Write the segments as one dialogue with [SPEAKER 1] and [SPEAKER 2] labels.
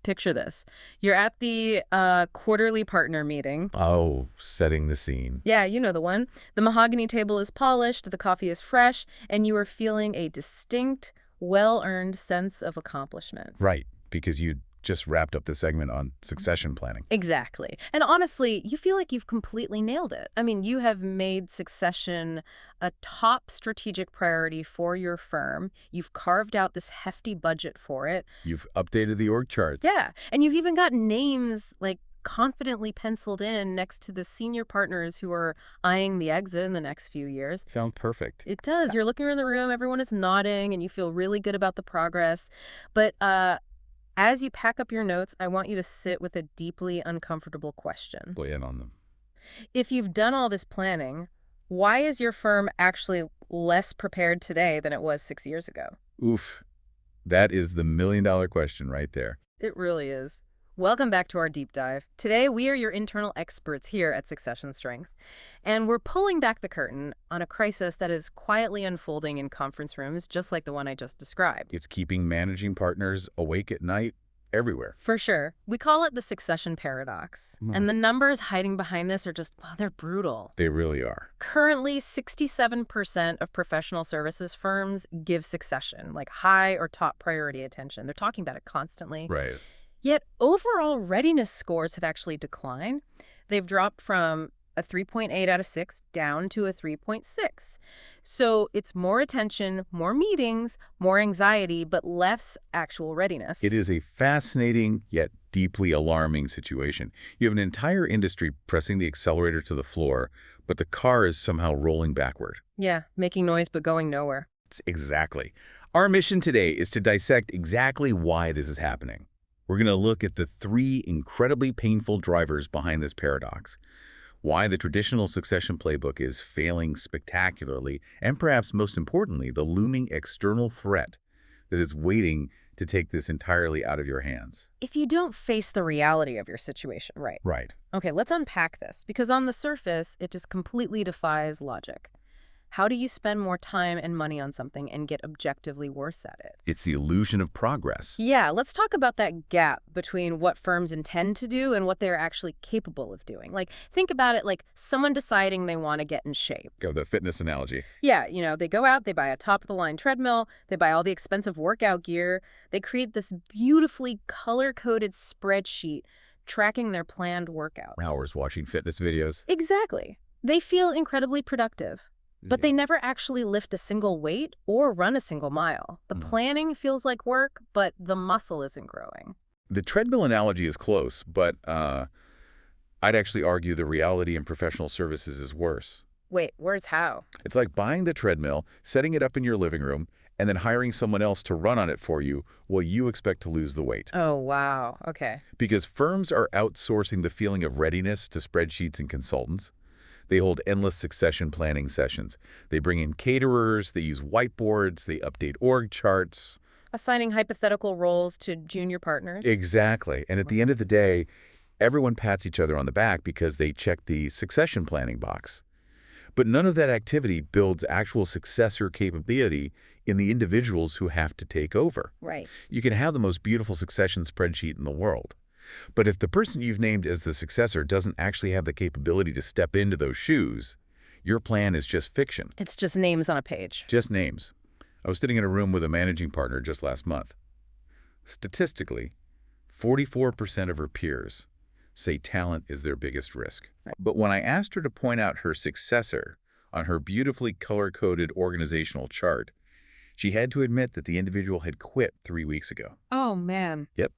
[SPEAKER 1] Picture this. You're at the quarterly partner meeting.
[SPEAKER 2] Oh, setting the scene.
[SPEAKER 1] Yeah, you know the one. The mahogany table is polished, the coffee is fresh, and you are feeling a distinct, well-earned sense of accomplishment.
[SPEAKER 2] Right, because you just wrapped up the segment on succession planning.
[SPEAKER 1] Exactly. And honestly, you feel like you've completely nailed it. I mean, you have made succession a top strategic priority for your firm. You've carved out this hefty budget for it.
[SPEAKER 2] You've updated the org charts.
[SPEAKER 1] Yeah. And you've even got names like confidently penciled in next to the senior partners who are eyeing the exit in the next few years.
[SPEAKER 2] Sounds perfect.
[SPEAKER 1] It does. You're looking around the room, everyone is nodding, and you feel really good about the progress. But as you pack up your notes, I want you to sit with a deeply uncomfortable question.
[SPEAKER 2] Lay in on them.
[SPEAKER 1] If you've done all this planning, why is your firm actually less prepared today than it was 6 years ago?
[SPEAKER 2] Oof. That is the million-dollar question right there.
[SPEAKER 1] It really is. Welcome back to our deep dive. Today, we are your internal experts here at Succession Strength, and we're pulling back the curtain on a crisis that is quietly unfolding in conference rooms, just like the one I just described.
[SPEAKER 2] It's keeping managing partners awake at night everywhere.
[SPEAKER 1] For sure. We call it the succession paradox, and the numbers hiding behind this are just, well, they're brutal.
[SPEAKER 2] They really are.
[SPEAKER 1] Currently, 67% of professional services firms give succession, like high or top priority attention. They're talking about it constantly.
[SPEAKER 2] Right.
[SPEAKER 1] Yet overall readiness scores have actually declined. They've dropped from a 3.8 out of 6 down to a 3.6. So it's more attention, more meetings, more anxiety, but less actual readiness.
[SPEAKER 2] It is a fascinating yet deeply alarming situation. You have an entire industry pressing the accelerator to the floor, but the car is somehow rolling backward.
[SPEAKER 1] Yeah, making noise but going nowhere.
[SPEAKER 2] Exactly. Our mission today is to dissect exactly why this is happening. We're going to look at the 3 incredibly painful drivers behind this paradox, why the traditional succession playbook is failing spectacularly, and perhaps most importantly, the looming external threat that is waiting to take this entirely out of your hands.
[SPEAKER 1] If you don't face the reality of your situation, right?
[SPEAKER 2] Right.
[SPEAKER 1] Okay, let's unpack this, because on the surface, it just completely defies logic. How do you spend more time and money on something and get objectively worse at it?
[SPEAKER 2] It's the illusion of progress.
[SPEAKER 1] Yeah, let's talk about that gap between what firms intend to do and what they're actually capable of doing. Like, think about it like someone deciding they want to get in shape.
[SPEAKER 2] Go the fitness analogy.
[SPEAKER 1] Yeah, they go out, they buy a top-of-the-line treadmill, they buy all the expensive workout gear, they create this beautifully color-coded spreadsheet tracking their planned workouts.
[SPEAKER 2] Hours watching fitness videos.
[SPEAKER 1] Exactly. They feel incredibly productive. But they never actually lift a single weight or run a single mile. The planning feels like work, but the muscle isn't growing.
[SPEAKER 2] The treadmill analogy is close, but I'd actually argue the reality in professional services is worse.
[SPEAKER 1] Wait, where's how?
[SPEAKER 2] It's like buying the treadmill, setting it up in your living room, and then hiring someone else to run on it for you while you expect to lose the weight.
[SPEAKER 1] Oh, wow. Okay.
[SPEAKER 2] Because firms are outsourcing the feeling of readiness to spreadsheets and consultants. They hold endless succession planning sessions. They bring in caterers, they use whiteboards, they update org charts.
[SPEAKER 1] Assigning hypothetical roles to junior partners.
[SPEAKER 2] Exactly. And at the end of the day, everyone pats each other on the back because they checked the succession planning box. But none of that activity builds actual successor capability in the individuals who have to take over.
[SPEAKER 1] Right.
[SPEAKER 2] You can have the most beautiful succession spreadsheet in the world. But if the person you've named as the successor doesn't actually have the capability to step into those shoes, your plan is just fiction.
[SPEAKER 1] It's just names on a page.
[SPEAKER 2] Just names. I was sitting in a room with a managing partner just last month. Statistically, 44% of her peers say talent is their biggest risk.
[SPEAKER 1] Right.
[SPEAKER 2] But when I asked her to point out her successor on her beautifully color-coded organizational chart, she had to admit that the individual had quit 3 weeks ago.
[SPEAKER 1] Oh, man.
[SPEAKER 2] Yep.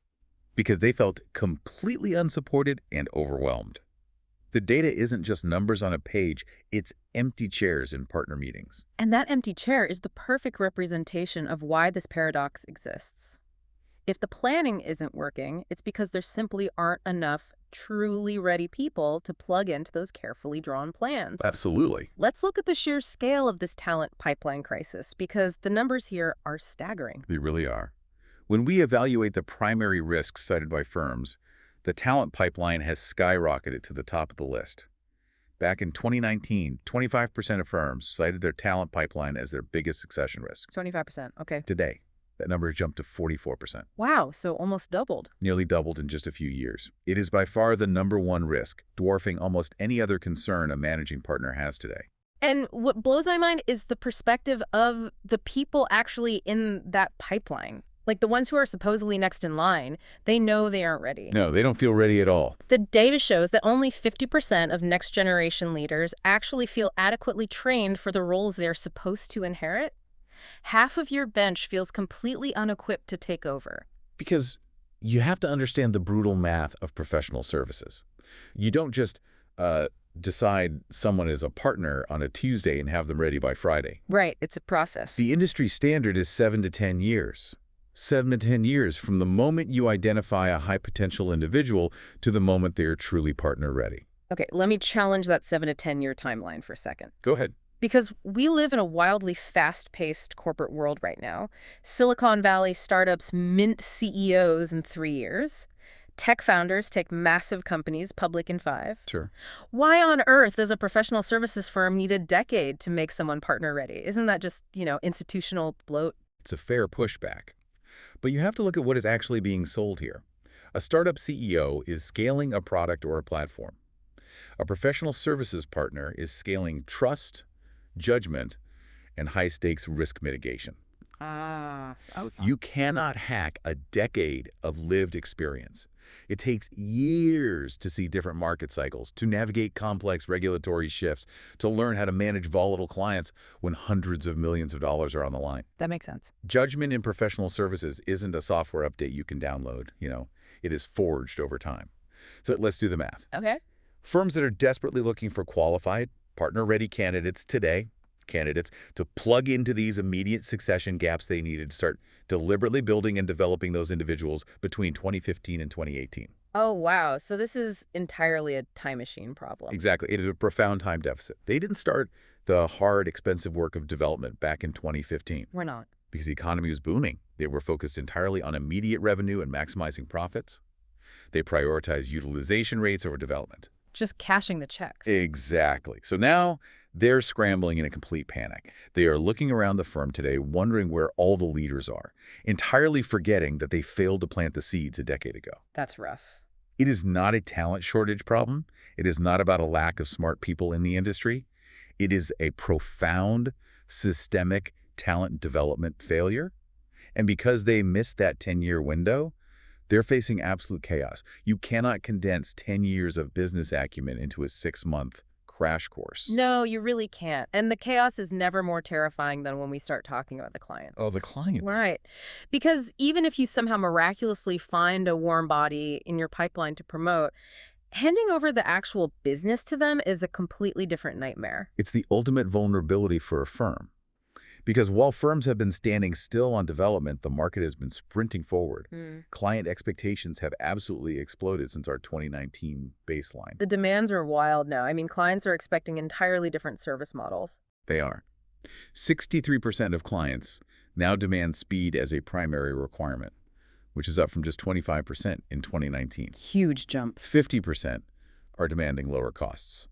[SPEAKER 2] Because they felt completely unsupported and overwhelmed. The data isn't just numbers on a page, it's empty chairs in partner meetings.
[SPEAKER 1] And that empty chair is the perfect representation of why this paradox exists. If the planning isn't working, it's because there simply aren't enough truly ready people to plug into those carefully drawn plans.
[SPEAKER 2] Absolutely.
[SPEAKER 1] Let's look at the sheer scale of this talent pipeline crisis, because the numbers here are staggering.
[SPEAKER 2] They really are. When we evaluate the primary risks cited by firms, the talent pipeline has skyrocketed to the top of the list. Back in 2019, 25% of firms cited their talent pipeline as their biggest succession risk.
[SPEAKER 1] 25%, okay.
[SPEAKER 2] Today, That number has jumped to 44%,
[SPEAKER 1] Wow, so almost doubled.
[SPEAKER 2] nearly doubled in just a few years. It is by far the #1 risk, dwarfing almost any other concern a managing partner has today.
[SPEAKER 1] And what blows my mind is the perspective of the people actually in that pipeline. Like the ones who are supposedly next in line, they know they aren't ready.
[SPEAKER 2] No, they don't feel ready at all.
[SPEAKER 1] The data shows that only 50% of next generation leaders actually feel adequately trained for the roles they're supposed to inherit. Half of your bench feels completely unequipped to take over.
[SPEAKER 2] Because you have to understand the brutal math of professional services. You don't just decide someone is a partner on a Tuesday and have them ready by Friday.
[SPEAKER 1] Right, it's a process.
[SPEAKER 2] The industry standard is 7 to 10 years. 7 to 10 years from the moment you identify a high-potential individual to the moment they are truly partner-ready.
[SPEAKER 1] Okay, let me challenge that 7 to 10 year timeline for a second.
[SPEAKER 2] Go ahead.
[SPEAKER 1] Because we live in a wildly fast-paced corporate world right now. Silicon Valley startups mint CEOs in 3 years. Tech founders take massive companies public in 5.
[SPEAKER 2] Sure.
[SPEAKER 1] Why on earth does a professional services firm need a decade to make someone partner ready? Isn't that just, institutional bloat?
[SPEAKER 2] It's a fair pushback. But you have to look at what is actually being sold here. A startup CEO is scaling a product or a platform. A professional services partner is scaling trust, judgment, and high-stakes risk mitigation.
[SPEAKER 1] Okay.
[SPEAKER 2] You cannot hack a decade of lived experience. It takes years to see different market cycles, to navigate complex regulatory shifts, to learn how to manage volatile clients when hundreds of millions of dollars are on the line.
[SPEAKER 1] That makes sense.
[SPEAKER 2] Judgment in professional services isn't a software update you can download. It is forged over time. So let's do the math.
[SPEAKER 1] Okay.
[SPEAKER 2] Firms that are desperately looking for qualified, partner-ready candidates to plug into these immediate succession gaps they needed to start deliberately building and developing those individuals between 2015 and 2018.
[SPEAKER 1] Oh, wow. So this is entirely a time machine problem.
[SPEAKER 2] Exactly. It is a profound time deficit. They didn't start the hard, expensive work of development back in 2015
[SPEAKER 1] We're not.
[SPEAKER 2] because the economy was booming. They were focused entirely on immediate revenue and maximizing profits. They prioritized utilization rates over development.
[SPEAKER 1] Just cashing the checks.
[SPEAKER 2] Exactly. So now they're scrambling in a complete panic. They are looking around the firm today, wondering where all the leaders are, entirely forgetting that they failed to plant the seeds a decade ago.
[SPEAKER 1] That's rough.
[SPEAKER 2] It is not a talent shortage problem. It is not about a lack of smart people in the industry. It is a profound, systemic talent development failure. And because they missed that 10-year window, they're facing absolute chaos. You cannot condense 10 years of business acumen into a 6-month crash course.
[SPEAKER 1] No, you really can't. And the chaos is never more terrifying than when we start talking about the client.
[SPEAKER 2] Oh, the client.
[SPEAKER 1] Right. Because even if you somehow miraculously find a warm body in your pipeline to promote, handing over the actual business to them is a completely different nightmare.
[SPEAKER 2] It's the ultimate vulnerability for a firm. Because while firms have been standing still on development, the market has been sprinting forward. Client expectations have absolutely exploded since our 2019 baseline.
[SPEAKER 1] The demands are wild now. I mean, clients are expecting entirely different service models.
[SPEAKER 2] They are. 63% of clients now demand speed as a primary requirement, which is up from just 25% in 2019.
[SPEAKER 1] Huge jump.
[SPEAKER 2] 50% are demanding lower costs.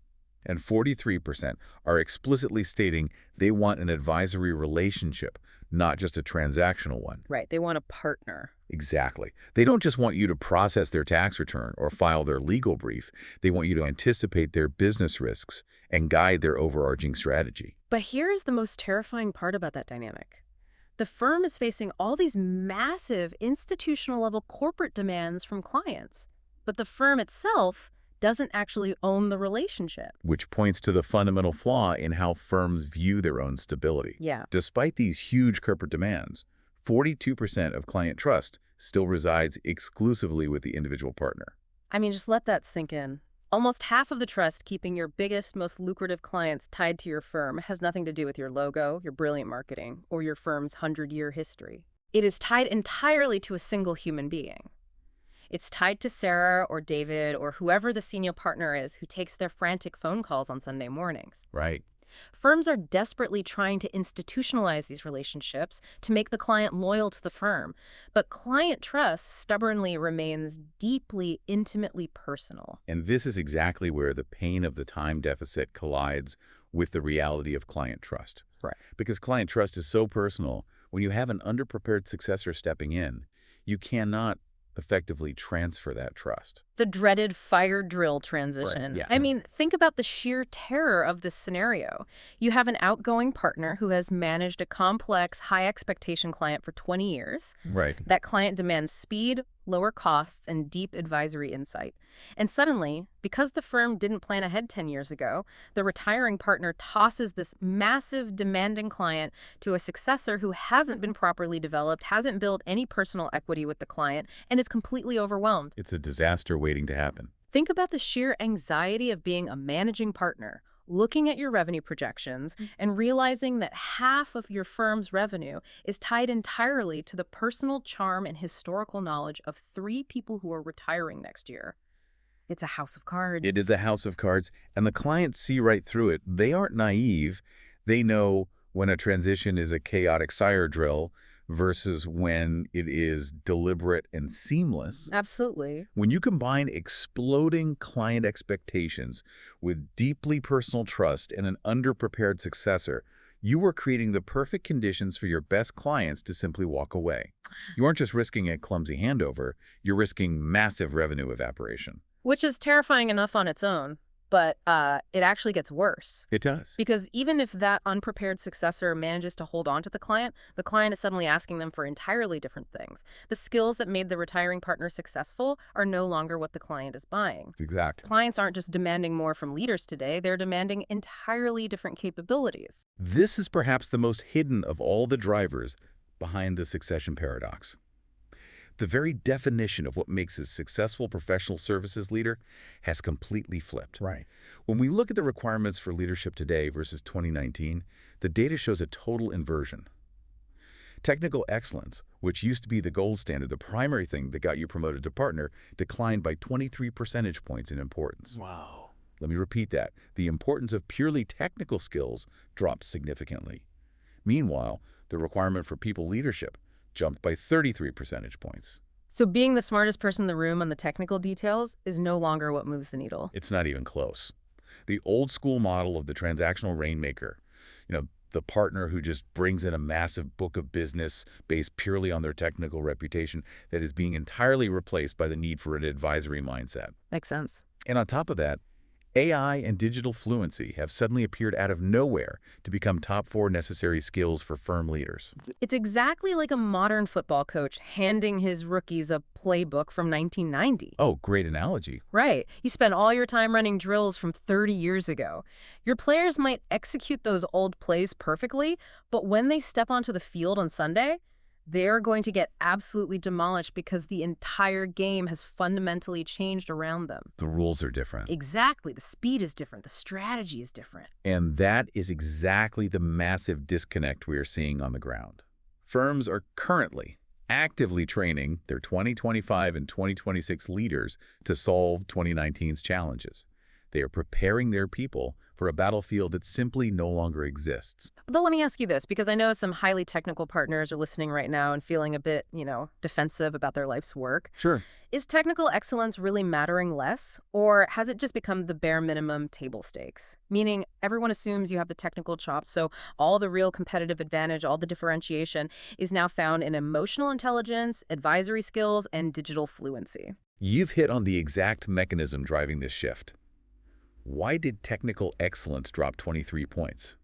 [SPEAKER 2] And 43% are explicitly stating they want an advisory relationship, not just a transactional one.
[SPEAKER 1] Right. They want a partner.
[SPEAKER 2] Exactly. They don't just want you to process their tax return or file their legal brief. They want you to anticipate their business risks and guide their overarching strategy.
[SPEAKER 1] But here is the most terrifying part about that dynamic. The firm is facing all these massive institutional-level corporate demands from clients, but the firm itself doesn't actually own the relationship.
[SPEAKER 2] Which points to the fundamental flaw in how firms view their own stability.
[SPEAKER 1] Yeah.
[SPEAKER 2] Despite these huge corporate demands, 42% of client trust still resides exclusively with the individual partner.
[SPEAKER 1] I mean, just let that sink in. Almost half of the trust keeping your biggest, most lucrative clients tied to your firm has nothing to do with your logo, your brilliant marketing, or your firm's 100-year history. It is tied entirely to a single human being. It's tied to Sarah or David or whoever the senior partner is who takes their frantic phone calls on Sunday mornings.
[SPEAKER 2] Right.
[SPEAKER 1] Firms are desperately trying to institutionalize these relationships to make the client loyal to the firm. But client trust stubbornly remains deeply, intimately personal.
[SPEAKER 2] And this is exactly where the pain of the time deficit collides with the reality of client trust.
[SPEAKER 1] Right.
[SPEAKER 2] Because client trust is so personal, When you have an underprepared successor stepping in, you cannot effectively transfer that trust.
[SPEAKER 1] The dreaded fire drill
[SPEAKER 2] Right.
[SPEAKER 1] transition.
[SPEAKER 2] Yeah.
[SPEAKER 1] I mean, think about the sheer terror of this scenario. You have an outgoing partner who has managed a complex, high expectation client for 20 years.
[SPEAKER 2] Right.
[SPEAKER 1] That client demands speed, lower costs, and deep advisory insight. And suddenly, because the firm didn't plan ahead 10 years ago, the retiring partner tosses this massive, demanding client to a successor who hasn't been properly developed, hasn't built any personal equity with the client, and is completely overwhelmed.
[SPEAKER 2] It's a disaster waiting to happen.
[SPEAKER 1] Think about the sheer anxiety of being a managing partner, looking at your revenue projections and realizing that half of your firm's revenue is tied entirely to the personal charm and historical knowledge of 3 people who are retiring next year. It's a house of
[SPEAKER 2] It is
[SPEAKER 1] cards.
[SPEAKER 2] a house of cards, and the clients see right through it. They aren't naive. They know when a transition is a chaotic sire drill versus when it is deliberate and seamless.
[SPEAKER 1] Absolutely.
[SPEAKER 2] When you combine exploding client expectations with deeply personal trust and an underprepared successor, you are creating the perfect conditions for your best clients to simply walk away. You aren't just risking a clumsy handover, you're risking massive revenue evaporation.
[SPEAKER 1] Which is terrifying enough on its own, but it actually gets worse.
[SPEAKER 2] It does.
[SPEAKER 1] Because even if that unprepared successor manages to hold on to the client is suddenly asking them for entirely different things. The skills that made the retiring partner successful are no longer what the client is buying.
[SPEAKER 2] Exactly.
[SPEAKER 1] Clients aren't just demanding more from leaders today, they're demanding entirely different capabilities.
[SPEAKER 2] This is perhaps the most hidden of all the drivers behind the succession paradox. The very definition of what makes a successful professional services leader has completely flipped.
[SPEAKER 3] Right.
[SPEAKER 2] When we look at the requirements for leadership today versus 2019, the data shows a total inversion. Technical excellence, which used to be the gold standard, the primary thing that got you promoted to partner, declined by 23 percentage points in importance.
[SPEAKER 3] Wow.
[SPEAKER 2] Let me repeat that. The importance of purely technical skills dropped significantly. Meanwhile, the requirement for people leadership jumped by 33 percentage points.
[SPEAKER 1] So being the smartest person in the room on the technical details is no longer what moves the needle.
[SPEAKER 2] It's not even close. The old school model of the transactional rainmaker, the partner who just brings in a massive book of business based purely on their technical reputation, that is being entirely replaced by the need for an advisory mindset.
[SPEAKER 1] Makes sense.
[SPEAKER 2] And on top of that, AI and digital fluency have suddenly appeared out of nowhere to become top 4 necessary skills for firm leaders.
[SPEAKER 1] It's exactly like a modern football coach handing his rookies a playbook from 1990.
[SPEAKER 2] Oh, great analogy.
[SPEAKER 1] Right. You spend all your time running drills from 30 years ago. Your players might execute those old plays perfectly, but when they step onto the field on Sunday, they're going to get absolutely demolished because the entire game has fundamentally changed around them.
[SPEAKER 2] The rules are different.
[SPEAKER 1] Exactly. The speed is different. The strategy is different.
[SPEAKER 2] And that is exactly the massive disconnect we are seeing on the ground. Firms are currently actively training their 2025 and 2026 leaders to solve 2019's challenges. They are preparing their people for a battlefield that simply no longer exists.
[SPEAKER 1] But let me ask you this, because I know some highly technical partners are listening right now and feeling a bit, defensive about their life's work.
[SPEAKER 2] Sure.
[SPEAKER 1] Is technical excellence really mattering less, or has it just become the bare minimum table stakes? Meaning everyone assumes you have the technical chops, so all the real competitive advantage, all the differentiation is now found in emotional intelligence, advisory skills, and digital fluency.
[SPEAKER 2] You've hit on the exact mechanism driving this shift. Why did technical excellence drop 23 points?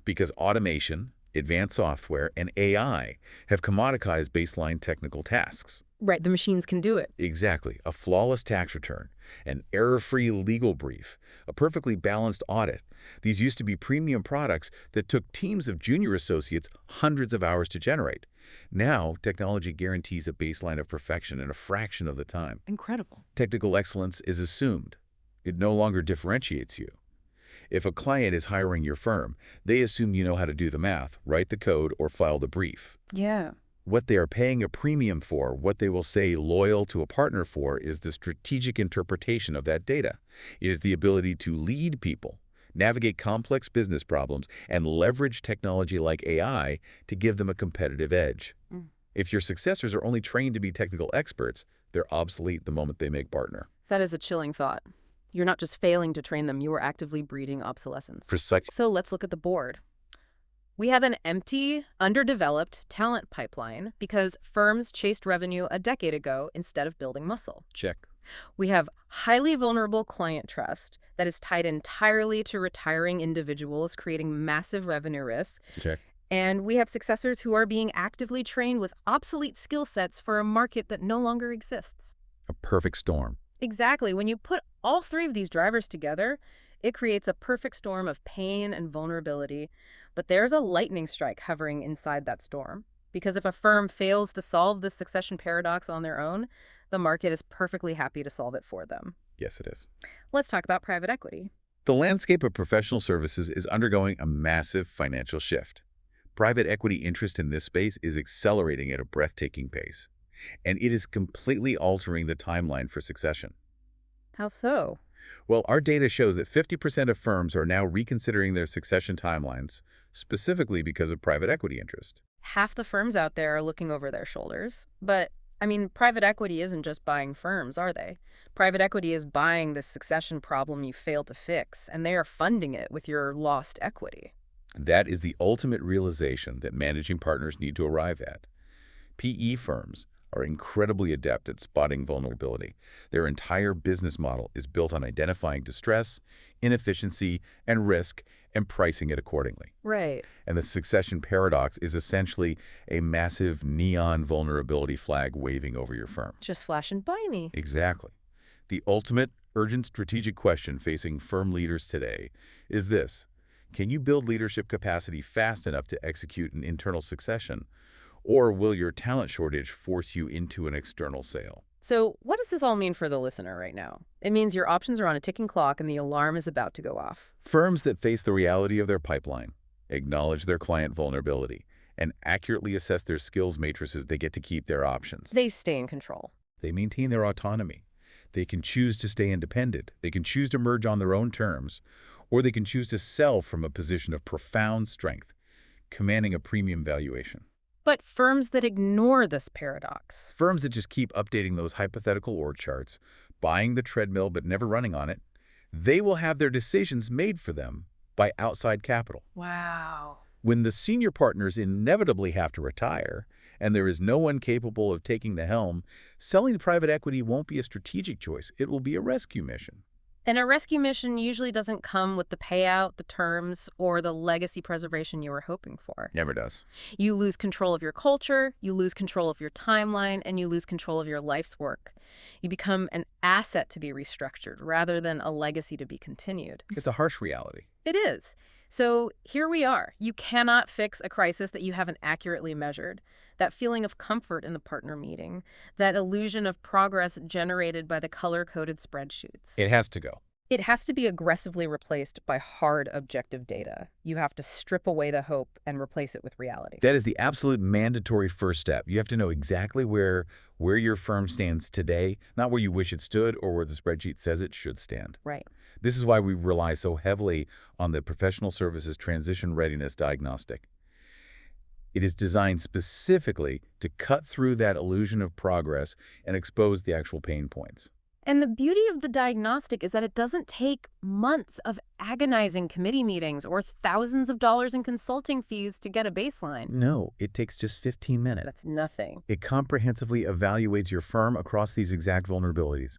[SPEAKER 2] Because automation, advanced software, and AI have commoditized baseline technical tasks.
[SPEAKER 1] Right, the machines can do it.
[SPEAKER 2] Exactly. A flawless tax return, an error-free legal brief, a perfectly balanced audit. These used to be premium products that took teams of junior associates hundreds of hours to generate. Now, technology guarantees a baseline of perfection in a fraction of the time.
[SPEAKER 1] Incredible.
[SPEAKER 2] Technical excellence is assumed. It no longer differentiates you. If a client is hiring your firm, they assume you know how to do the math, write the code, or file the brief.
[SPEAKER 1] Yeah.
[SPEAKER 2] What they are paying a premium for, what they will say loyal to a partner for, is the strategic interpretation of that data. It is the ability to lead people, navigate complex business problems, and leverage technology like AI to give them a competitive edge. If your successors are only trained to be technical experts, they're obsolete the moment they make partner.
[SPEAKER 1] That is a chilling thought. You're not just failing to train them, you are actively breeding obsolescence.
[SPEAKER 2] Precisely.
[SPEAKER 1] So let's look at the board. We have an empty, underdeveloped talent pipeline because firms chased revenue a decade ago instead of building muscle.
[SPEAKER 2] Check.
[SPEAKER 1] We have highly vulnerable client trust that is tied entirely to retiring individuals, creating massive revenue risk.
[SPEAKER 2] Check.
[SPEAKER 1] And we have successors who are being actively trained with obsolete skill sets for a market that no longer exists.
[SPEAKER 2] A perfect storm.
[SPEAKER 1] Exactly. When you put all three of these drivers together, it creates a perfect storm of pain and vulnerability. But there's a lightning strike hovering inside that storm. Because if a firm fails to solve this succession paradox on their own, the market is perfectly happy to solve it for them.
[SPEAKER 2] Yes, it is.
[SPEAKER 1] Let's talk about private equity.
[SPEAKER 2] The landscape of professional services is undergoing a massive financial shift. Private equity interest in this space is accelerating at a breathtaking pace, and it is completely altering the timeline for succession.
[SPEAKER 1] How so?
[SPEAKER 2] Well, our data shows that 50% of firms are now reconsidering their succession timelines, specifically because of private equity interest.
[SPEAKER 1] Half the firms out there are looking over their shoulders. But, I mean, private equity isn't just buying firms, are they? Private equity is buying the succession problem you failed to fix, and they are funding it with your lost equity.
[SPEAKER 2] That is the ultimate realization that managing partners need to arrive at. PE firms are incredibly adept at spotting vulnerability. Their entire business model is built on identifying distress, inefficiency, and risk, and pricing it accordingly.
[SPEAKER 1] Right.
[SPEAKER 2] And the succession paradox is essentially a massive neon vulnerability flag waving over your firm.
[SPEAKER 1] Just flashing by me.
[SPEAKER 2] Exactly. The ultimate urgent strategic question facing firm leaders today is this: can you build leadership capacity fast enough to execute an internal succession, or will your talent shortage force you into an external sale?
[SPEAKER 1] So what does this all mean for the listener right now? It means your options are on a ticking clock and the alarm is about to go off.
[SPEAKER 2] Firms that face the reality of their pipeline, acknowledge their client vulnerability, and accurately assess their skills matrices, they get to keep their options.
[SPEAKER 1] They stay in control.
[SPEAKER 2] They maintain their autonomy. They can choose to stay independent. They can choose to merge on their own terms, or they can choose to sell from a position of profound strength, commanding a premium valuation.
[SPEAKER 1] But firms that ignore this paradox,
[SPEAKER 2] Firms that just keep updating those hypothetical org charts, buying the treadmill but never running on it, they will have their decisions made for them by outside capital.
[SPEAKER 1] wow.
[SPEAKER 2] When the senior partners inevitably have to retire, and there is no one capable of taking the helm, selling to private equity won't be a strategic choice. It will be a rescue mission.
[SPEAKER 1] And a rescue mission usually doesn't come with the payout, the terms, or the legacy preservation you were hoping for.
[SPEAKER 2] Never does.
[SPEAKER 1] You lose control of your culture, you lose control of your timeline, and you lose control of your life's work. You become an asset to be restructured rather than a legacy to be continued.
[SPEAKER 2] It's a harsh reality.
[SPEAKER 1] It is. So here we are. You cannot fix a crisis that you haven't accurately measured. That feeling of comfort in the partner meeting, that illusion of progress generated by the color-coded spreadsheets.
[SPEAKER 2] It has to go.
[SPEAKER 1] It has to be aggressively replaced by hard, objective data. You have to strip away the hope and replace it with reality.
[SPEAKER 2] That is the absolute mandatory first step. You have to know exactly where your firm stands today, not where you wish it stood or where the spreadsheet says it should stand.
[SPEAKER 1] Right.
[SPEAKER 2] This is why we rely so heavily on the professional services transition readiness diagnostic. It is designed specifically to cut through that illusion of progress and expose the actual pain points.
[SPEAKER 1] And the beauty of the diagnostic is that it doesn't take months of agonizing committee meetings or thousands of dollars in consulting fees to get a baseline.
[SPEAKER 2] No, it takes just 15 minutes.
[SPEAKER 1] That's nothing.
[SPEAKER 2] It comprehensively evaluates your firm across these exact vulnerabilities.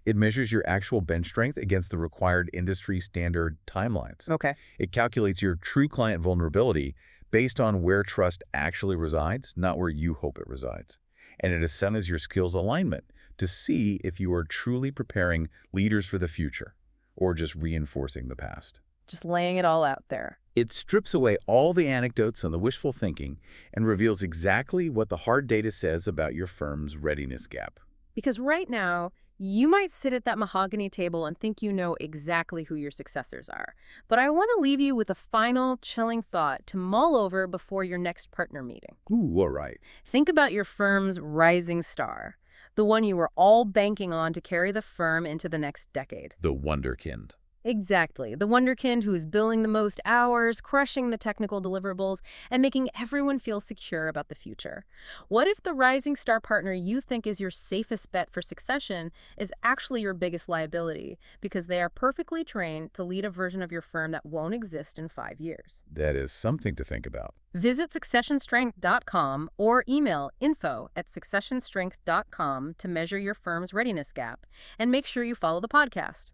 [SPEAKER 2] It measures your actual bench strength against the required industry standard timelines.
[SPEAKER 1] Okay.
[SPEAKER 2] It calculates your true client vulnerability based on where trust actually resides, not where you hope it resides. And it assesses your skills alignment to see if you are truly preparing leaders for the future or just reinforcing the past.
[SPEAKER 1] Just laying it all out there.
[SPEAKER 2] It strips away all the anecdotes and the wishful thinking and reveals exactly what the hard data says about your firm's readiness gap.
[SPEAKER 1] Because right now, you might sit at that mahogany table and think you know exactly who your successors are. But I want to leave you with a final, chilling thought to mull over before your next partner meeting.
[SPEAKER 2] Ooh, all right.
[SPEAKER 1] Think about your firm's rising star, the one you were all banking on to carry the firm into the next decade.
[SPEAKER 2] The wonderkind.
[SPEAKER 1] Exactly. The wonderkind who is billing the most hours, crushing the technical deliverables, and making everyone feel secure about the future. What if the rising star partner you think is your safest bet for succession is actually your biggest liability because they are perfectly trained to lead a version of your firm that won't exist in 5 years?
[SPEAKER 2] That is something to think about.
[SPEAKER 1] Visit successionstrength.com or email info@successionstrength.com to measure your firm's readiness gap and make sure you follow the podcast.